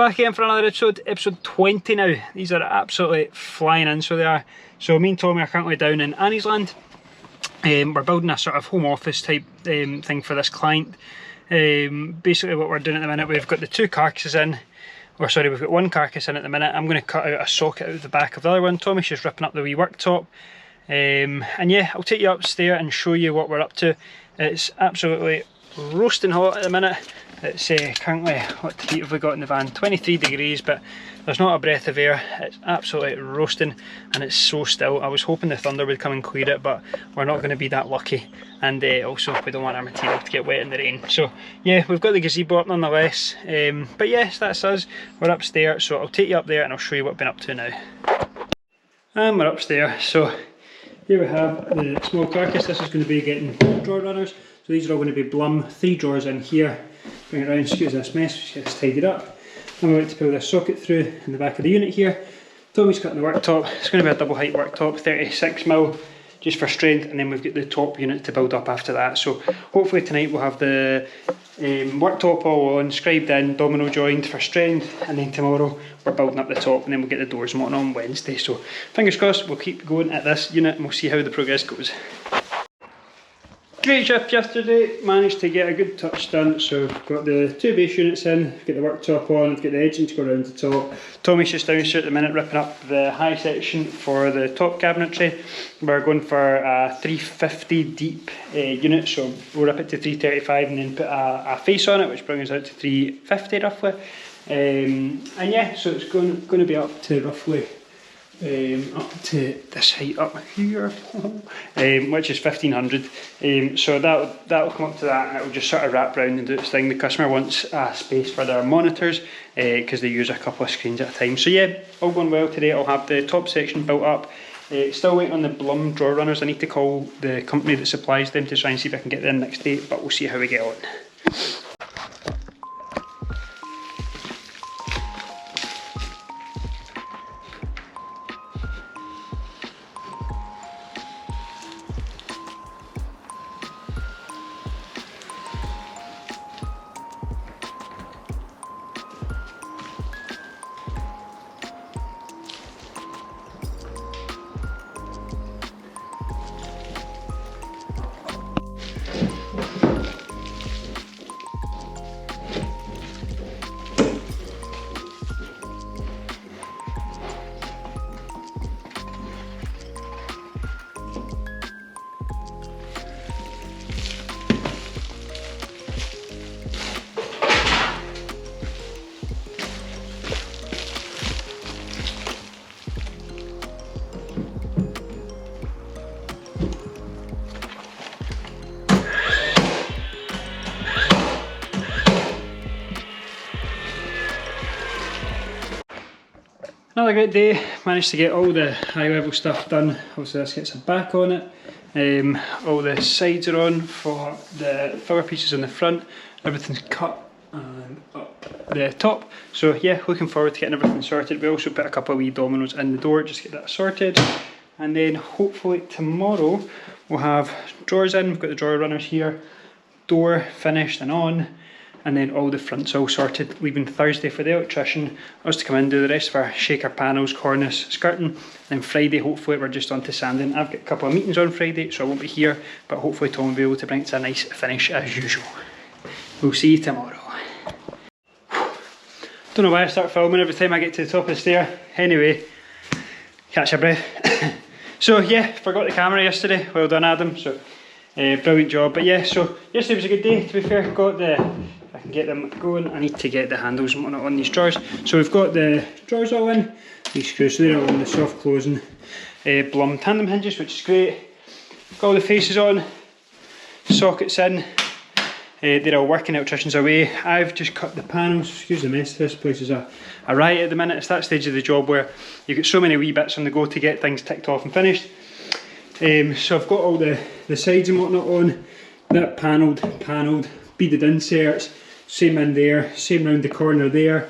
back again for another episode 20 now. These are absolutely flying in, so they are. So me and Tommy are currently down in Anniesland. We're building a sort of home office type thing for this client. Basically what we're doing at the minute, we've got the two carcasses in. Or sorry, we've got one carcass in at the minute. I'm going to cut out a socket out of the back of the other one. Tommy's just ripping up the wee worktop. And yeah, I'll take you upstairs and show you what we're up to. It's absolutely roasting hot at the minute. It's currently, what heat have we got in the van? 23 degrees, but there's not a breath of air. It's absolutely roasting and it's so still. I was hoping the thunder would come and clear it, but we're not going to be that lucky. And also we don't want our material to get wet in the rain. So yeah, we've got the gazebo up nonetheless. But yes, that's us. We're upstairs, so I'll take you up there and I'll show you what we've been up to now. And we're upstairs. So here we have the small carcass. This is going to be getting drawer runners. So these are all going to be Blum, 3 drawers in here. Bring it around, excuse this mess, just get this tidied up. I'm about to pull this socket through in the back of the unit here. Tommy's cutting the worktop. It's going to be a double height worktop, 36mm, just for strength, and then we've got the top unit to build up after that. So hopefully tonight we'll have the worktop all on, scribed in, domino joined for strength, and then tomorrow we're building up the top, and then we'll get the doors and on Wednesday. So fingers crossed, we'll keep going at this unit and we'll see how the progress goes. Great shift yesterday, managed to get a good touch done. So we've got the 2 base units in, we've got the worktop on, we've got the edging to go around the top. Tommy's just downstairs at the minute ripping up the high section for the top cabinetry. We're going for a 350 deep unit, so we'll rip it to 335 and then put a face on it, which brings us out to 350 roughly. And yeah, so it's going to be up to roughly up to this height up here, which is 1500. So that'll come up to that, and it'll just sort of wrap round and do its thing. The customer wants a space for their monitors because they use a couple of screens at a time. So yeah, all going well today. I'll have the top section built up. Still waiting on the Blum drawer runners. I need to call the company that supplies them to try and see if I can get them next day, but we'll see how we get on. Another great day, managed to get all the high level stuff done. Obviously this gets a back on it. All the sides are on for the filler pieces on the front. Everything's cut and up the top. So yeah, looking forward to getting everything sorted. We also put a couple of wee dominoes in the door just to get that sorted. And then hopefully tomorrow we'll have drawers in. We've got the drawer runners here, door finished and on. And then all the fronts all sorted, leaving Thursday for the electrician, us to come in, do the rest of our shaker panels, cornice, skirting. Then Friday, hopefully we're just on to sanding. I've got a couple of meetings on Friday, so I won't be here, but hopefully Tom will be able to bring it to a nice finish as usual. We'll see you tomorrow. Don't know why I start filming every time I get to the top of the stair. Anyway, catch your breath. So yeah, forgot the camera yesterday. Well done, Adam. So brilliant job. But yeah, so yesterday was a good day, to be fair. Got the, I can get them going. I need to get the handles and whatnot on these drawers. So we've got the drawers all in, these screws, so they're all in, the soft closing. Blum tandem hinges, which is great. Got all the faces on, sockets in. They're all working, electricians away. I've just cut the panels. Excuse the mess, this place is a riot at the minute. It's that stage of the job where you've got so many wee bits on the go to get things ticked off and finished. So I've got all the sides and whatnot on. That panelled, beaded inserts. Same in there, same round the corner there.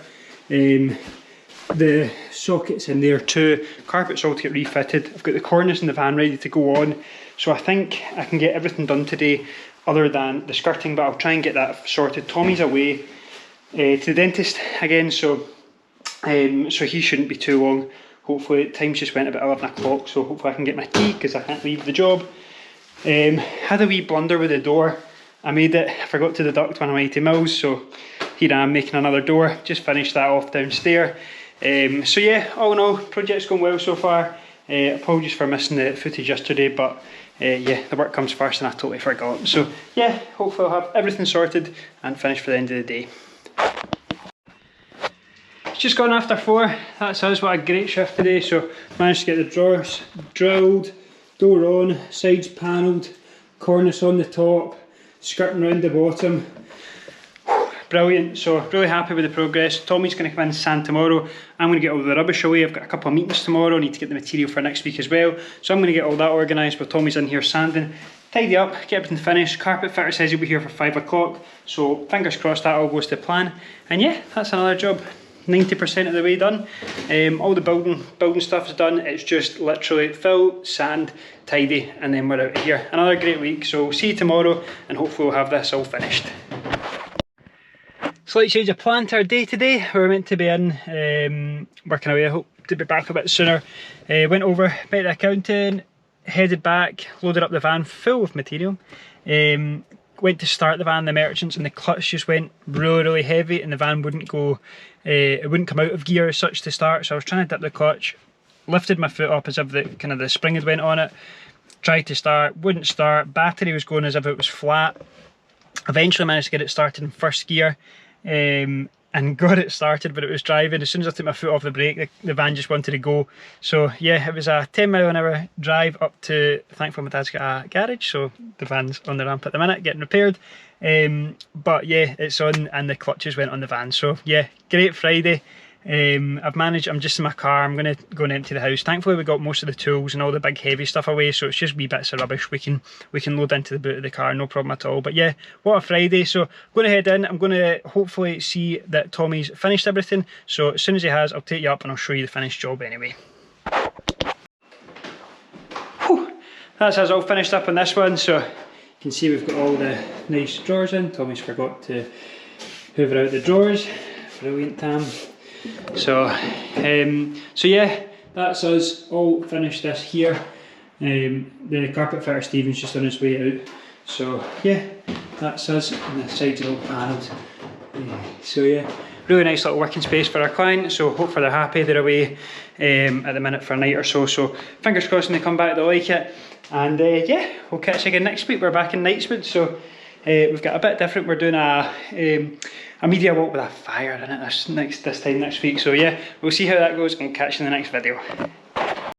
The sockets in there too. Carpets all to get refitted. I've got the cornice in the van ready to go on. So I think I can get everything done today other than the skirting, but I'll try and get that sorted. Tommy's away to the dentist again, so so he shouldn't be too long. Hopefully, time's just went about 11 o'clock, so hopefully I can get my tea because I can't leave the job. Had a wee blunder with the door. I forgot to deduct one of my 80 mils, so here I am making another door. Just finished that off downstairs. So yeah, all in all, project's going well so far. Apologies for missing the footage yesterday, but yeah, the work comes first and I totally forgot. So yeah, hopefully I'll have everything sorted and finished for the end of the day. It's just gone after 4. That's us. What a great shift today. So managed to get the drawers drilled, door on, sides panelled, cornice on the top, skirting round the bottom. Brilliant. So really happy with the progress. Tommy's going to come in and sand tomorrow. I'm going to get all the rubbish away. I've got a couple of meetings tomorrow. I need to get the material for next week as well. So I'm going to get all that organised while Tommy's in here sanding. Tidy up, get everything finished. Carpet fitter says he'll be here for 5 o'clock. So fingers crossed that all goes to plan. And yeah, that's another job. 90% of the way done. All the building stuff is done. It's just literally fill, sand, tidy, and then we're out of here. Another great week. So see you tomorrow and hopefully we'll have this all finished. Slight change of plan to our day today. We were meant to be in working away. I hope to be back a bit sooner. Went over, met the accountant, headed back, loaded up the van full of material. Went to start the van, the merchants, and the clutch just went really heavy and the van wouldn't go, it wouldn't come out of gear as such to start. So I was trying to dip the clutch, lifted my foot up as if the spring had went on it, tried to start, wouldn't start, battery was going as if it was flat. Eventually managed to get it started in first gear. And got it started, but it was driving. As soon as I took my foot off the brake, the van just wanted to go. So yeah, it was a 10-mile-an-hour drive up to, thankfully my dad's got a garage, so the van's on the ramp at the minute getting repaired. But yeah, it's on and the clutches went on the van. So yeah, great Friday. I'm just in my car. I'm going to go and empty the house. Thankfully we got most of the tools and all the big heavy stuff away, so it's just wee bits of rubbish we can load into the boot of the car, no problem at all. But yeah, what a Friday. So I'm going to head in. I'm going to hopefully see that Tommy's finished everything, so as soon as he has, I'll take you up and I'll show you the finished job anyway. Whew. That's us all finished up on this one. So you can see we've got all the nice drawers in. Tommy's forgot to hoover out the drawers. Brilliant, Tam. So yeah, that's us all finished this here. The carpet fitter Stephen's just on his way out. So yeah, that's us, and the sides are all panelled. So yeah, really nice little working space for our client. So hopefully they're happy. They're away at the minute for a night or so. So fingers crossed when they come back they'll like it. And yeah, we'll catch you again next week. We're back in Knightswood. So we've got a bit different. We're doing a media walk with a fire in it this time next week. So yeah, we'll see how that goes and catch you in the next video.